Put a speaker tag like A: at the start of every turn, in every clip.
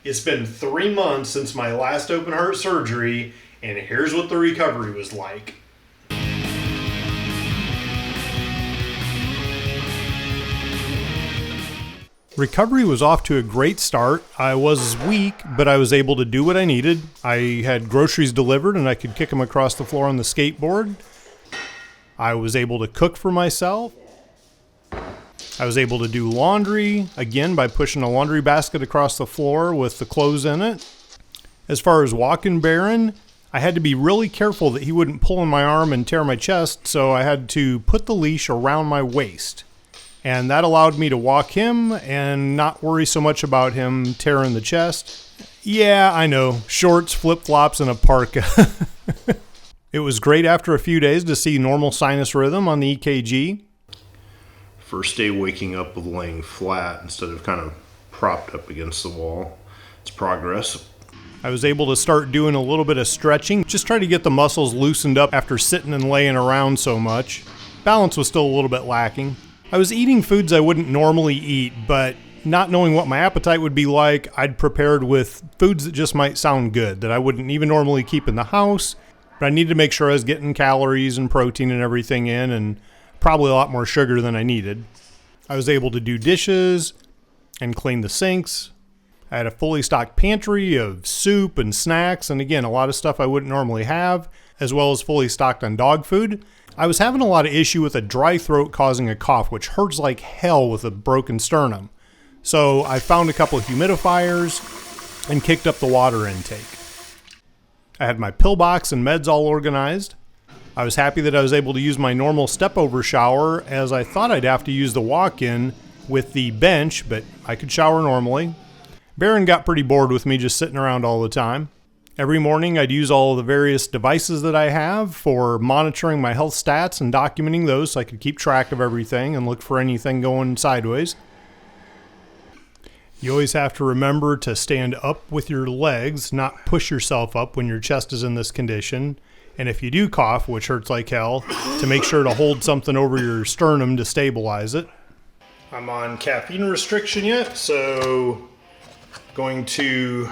A: It's been 3 months since my last open heart surgery, and here's what the recovery was like. Recovery was off to a great start. I was weak, but I was able to do what I needed. I had groceries delivered and I could kick them across the floor on the skateboard. I was able to cook for myself. I was able to do laundry, again, by pushing a laundry basket across the floor with the clothes in it. As far as walking Baron, I had to be really careful that he wouldn't pull on my arm and tear my chest, so I had to put the leash around my waist. And that allowed me to walk him and not worry so much about him tearing the chest. Yeah, I know, shorts, flip-flops, and a parka. It was great after a few days to see normal sinus rhythm on the EKG.
B: First day waking up with laying flat instead of kind of propped up against the wall. It's progress.
A: I was able to start doing a little bit of stretching, just try to get the muscles loosened up after sitting and laying around so much. Balance was still a little bit lacking. I was eating foods I wouldn't normally eat, but not knowing what my appetite would be like, I'd prepared with foods that just might sound good, that I wouldn't even normally keep in the house, but I needed to make sure I was getting calories and protein and everything in, and probably a lot more sugar than I needed. I was able to do dishes and clean the sinks. I had a fully stocked pantry of soup and snacks, and again, a lot of stuff I wouldn't normally have, as well as fully stocked on dog food. I was having a lot of issue with a dry throat causing a cough, which hurts like hell with a broken sternum. So I found a couple of humidifiers and kicked up the water intake. I had my pill box and meds all organized. I was happy that I was able to use my normal step-over shower, as I thought I'd have to use the walk-in with the bench, but I could shower normally. Baron got pretty bored with me just sitting around all the time. Every morning I'd use all of the various devices that I have for monitoring my health stats and documenting those so I could keep track of everything and look for anything going sideways. You always have to remember to stand up with your legs, not push yourself up when your chest is in this condition. And if you do cough, which hurts like hell, to make sure to hold something over your sternum to stabilize it. I'm on caffeine restriction yet, so going to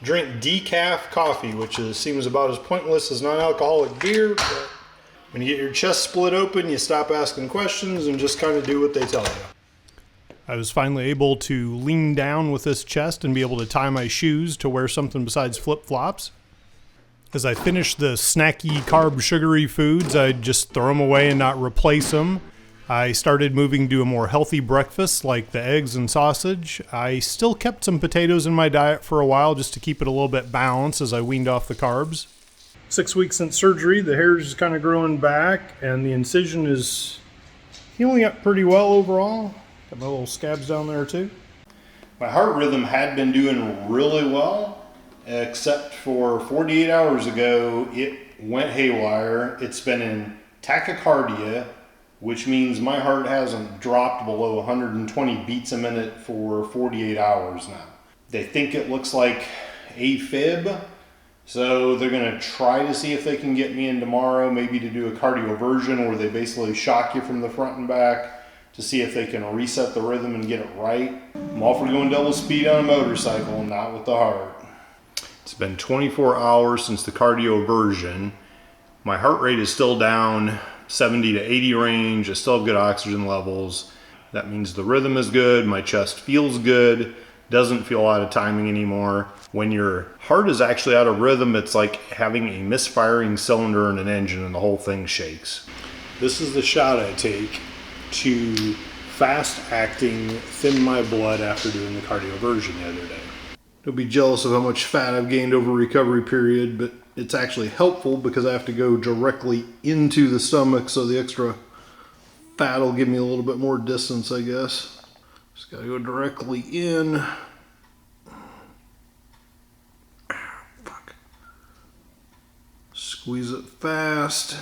A: drink decaf coffee, which seems about as pointless as non-alcoholic beer. But when you get your chest split open, you stop asking questions and just kind of do what they tell you. I was finally able to lean down with this chest and be able to tie my shoes to wear something besides flip-flops. As I finished the snacky, carb, sugary foods, I'd just throw them away and not replace them. I started moving to a more healthy breakfast like the eggs and sausage. I still kept some potatoes in my diet for a while just to keep it a little bit balanced as I weaned off the carbs. 6 weeks since surgery, the hair is kind of growing back and the incision is healing up pretty well overall. Got my little scabs down there too. My heart rhythm had been doing really well, except for 48 hours ago, it went haywire. It's been in tachycardia, which means my heart hasn't dropped below 120 beats a minute for 48 hours now. They think it looks like AFib, so they're gonna try to see if they can get me in tomorrow, maybe to do a cardioversion where they basically shock you from the front and back to see if they can reset the rhythm and get it right. I'm all for going double speed on a motorcycle, not with the heart. It's been 24 hours since the cardioversion. My heart rate is still down 70 to 80 range. I still have good oxygen levels. That means the rhythm is good, my chest feels good, doesn't feel out of timing anymore. When your heart is actually out of rhythm, it's like having a misfiring cylinder in an engine and the whole thing shakes. This is the shot I take to fast-acting thin my blood after doing the cardioversion the other day. Don't be jealous of how much fat I've gained over recovery period, but it's actually helpful because I have to go directly into the stomach, so the extra fat will give me a little bit more distance, I guess. Just gotta go directly in. Fuck. Squeeze it fast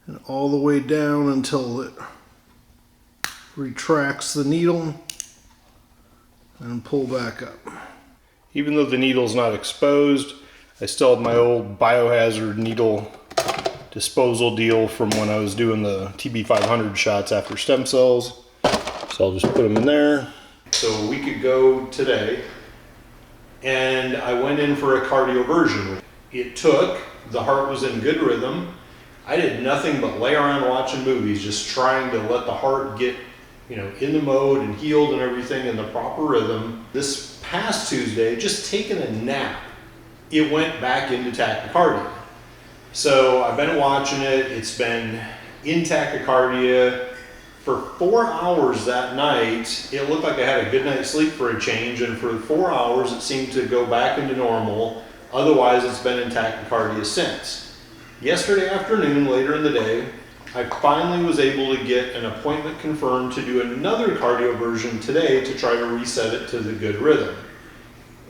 A: and all the way down until it retracts the needle and pull back up. Even though the needle's not exposed, I still have my old biohazard needle disposal deal from when I was doing the TB500 shots after stem cells. So I'll just put them in there. So a week ago today, and I went in for a cardioversion. It took, the heart was in good rhythm. I did nothing but lay around watching movies, just trying to let the heart get, in the mode and healed and everything in the proper rhythm. This past Tuesday, just taking a nap, it went back into tachycardia. So I've been watching it. It's been in tachycardia for 4 hours that night. It looked like I had a good night's sleep for a change, and for 4 hours it seemed to go back into normal. Otherwise, it's been in tachycardia since. Yesterday afternoon, later in the day, I finally was able to get an appointment confirmed to do another cardioversion today to try to reset it to the good rhythm.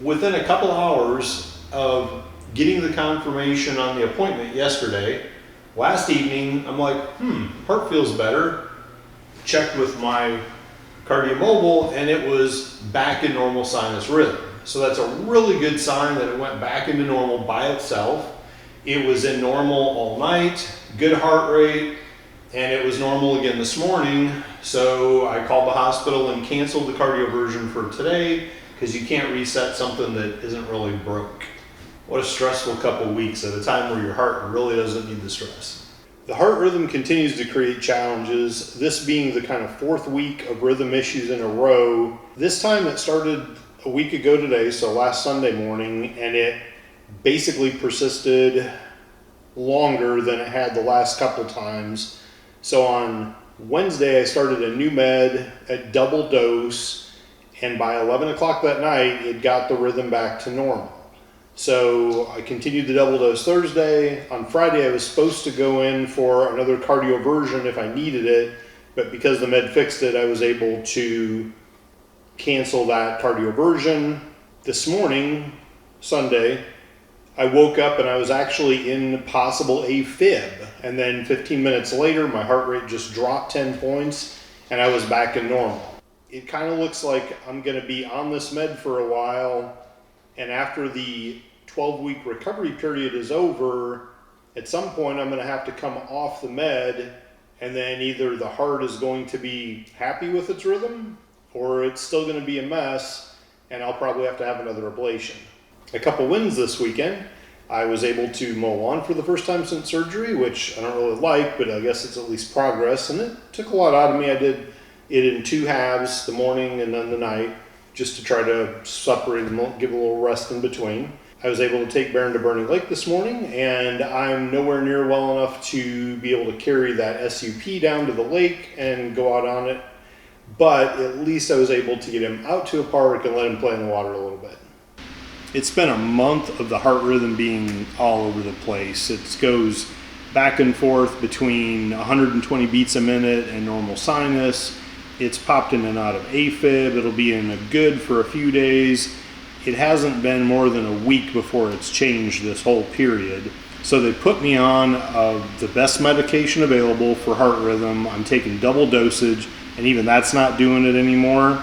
A: Within a couple hours of getting the confirmation on the appointment yesterday, last evening, I'm like, heart feels better. Checked with my cardiomobile, and it was back in normal sinus rhythm. So that's a really good sign that it went back into normal by itself. It was in normal all night, good heart rate, and it was normal again this morning. So I called the hospital and canceled the cardioversion for today, because you can't reset something that isn't really broke. What a stressful couple weeks at a time where your heart really doesn't need the stress. The heart rhythm continues to create challenges, this being the kind of 4th week of rhythm issues in a row. This time it started a week ago today, so last Sunday morning, and it basically persisted longer than it had the last couple times. So on Wednesday I started a new med at double dose, and by 11 o'clock that night it got the rhythm back to normal. So I continued the double dose Thursday. On Friday I was supposed to go in for another cardioversion if I needed it, but because the med fixed it, I was able to cancel that cardioversion. This morning, Sunday, I woke up and I was actually in possible AFib, and then 15 minutes later my heart rate just dropped 10 points and I was back in normal. It kind of looks like I'm going to be on this med for a while, and after the 12-week recovery period is over, at some point I'm going to have to come off the med, and then either the heart is going to be happy with its rhythm or it's still going to be a mess, and I'll probably have to have another ablation. A couple wins this weekend. I was able to mow lawn for the first time since surgery, which I don't really like, but I guess it's at least progress, and it took a lot out of me. I did it in 2 halves, the morning and then the night, just to try to separate them, give a little rest in between. I was able to take Baron to Burning Lake this morning, and I'm nowhere near well enough to be able to carry that SUP down to the lake and go out on it, but at least I was able to get him out to a park and let him play in the water a little bit. It's been a month of the heart rhythm being all over the place. It goes back and forth between 120 beats a minute and normal sinus. It's popped in and out of AFib. It'll be in a good for a few days. It hasn't been more than a week before it's changed this whole period. So they put me on the best medication available for heart rhythm. I'm taking double dosage, and even that's not doing it anymore.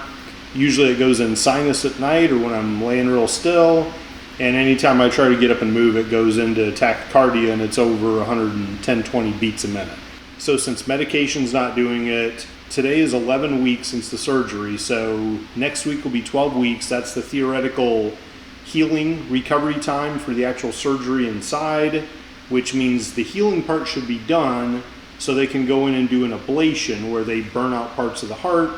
A: Usually it goes in sinus at night or when I'm laying real still, and anytime I try to get up and move, it goes into tachycardia, and it's over 110-20 beats a minute. So since medication's not doing it, today is 11 weeks since the surgery, so next week will be 12 weeks. That's the theoretical healing recovery time for the actual surgery inside, which means the healing part should be done so they can go in and do an ablation where they burn out parts of the heart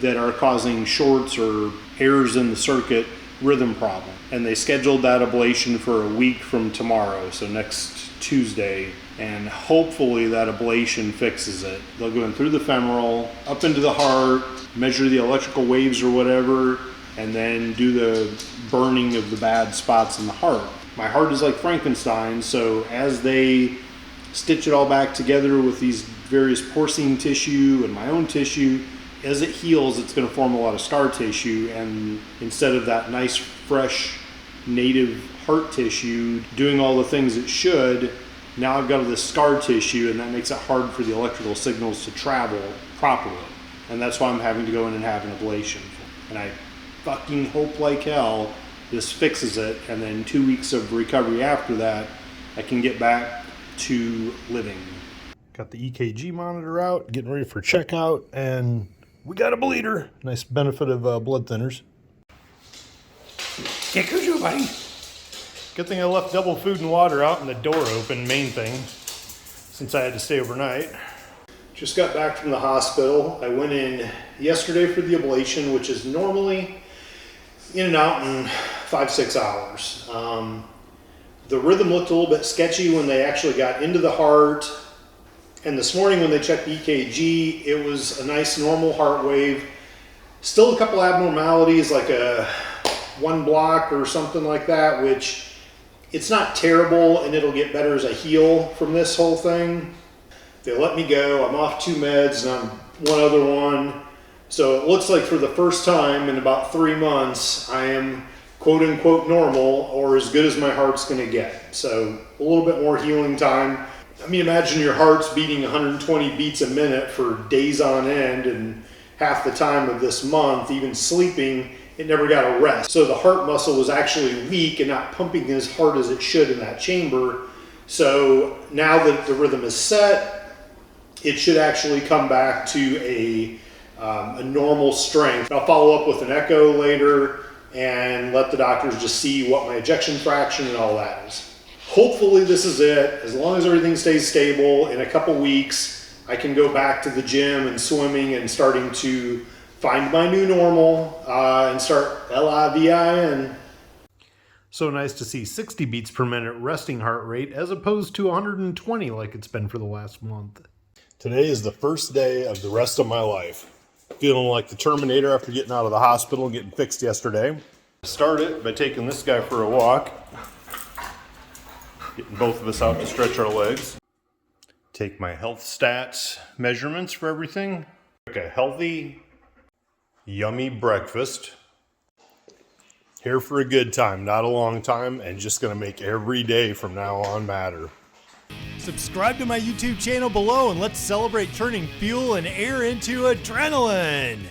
A: that are causing shorts or errors in the circuit rhythm problem. And they scheduled that ablation for a week from tomorrow, so next Tuesday, and hopefully that ablation fixes it. They'll go in through the femoral, up into the heart, measure the electrical waves or whatever, and then do the burning of the bad spots in the heart. My heart is like Frankenstein, so as they stitch it all back together with these various porcine tissue and my own tissue, as it heals, it's going to form a lot of scar tissue, and instead of that nice, fresh, native heart tissue doing all the things it should, now I've got this scar tissue, and that makes it hard for the electrical signals to travel properly. And that's why I'm having to go in and have an ablation. And I fucking hope like hell this fixes it, and then 2 weeks of recovery after that, I can get back to living. Got the EKG monitor out, getting ready for checkout, and we got a bleeder. Nice benefit of blood thinners.
C: Get Cujo, buddy.
A: Good thing I left double food and water out and the door open, main thing, since I had to stay overnight. Just got back from the hospital. I went in yesterday for the ablation, which is normally in and out in 5-6 hours. The rhythm looked a little bit sketchy when they actually got into the heart. And this morning when they checked EKG, it was a nice normal heart wave. Still a couple abnormalities, like a 1 block or something like that, which it's not terrible, and it'll get better as I heal from this whole thing. They let me go. I'm off 2 meds and I'm one other one. So it looks like for the first time in about 3 months, I am quote unquote normal, or as good as my heart's gonna get. So a little bit more healing time. I mean, imagine your heart's beating 120 beats a minute for days on end, and half the time of this month, even sleeping, it never got a rest. So the heart muscle was actually weak and not pumping as hard as it should in that chamber. So now that the rhythm is set, it should actually come back to a normal strength. I'll follow up with an echo later and let the doctors just see what my ejection fraction and all that is. Hopefully this is it. As long as everything stays stable, in a couple weeks, I can go back to the gym and swimming and starting to find my new normal and start LIVIN. So nice to see 60 beats per minute resting heart rate as opposed to 120 like it's been for the last month. Today is the first day of the rest of my life. Feeling like the Terminator after getting out of the hospital and getting fixed yesterday. Start it by taking this guy for a walk. Getting both of us out to stretch our legs. Take my health stats measurements for everything. Make a healthy, yummy breakfast. Here for a good time, not a long time, and just gonna make every day from now on matter. Subscribe to my YouTube channel below and let's celebrate turning fuel and air into adrenaline.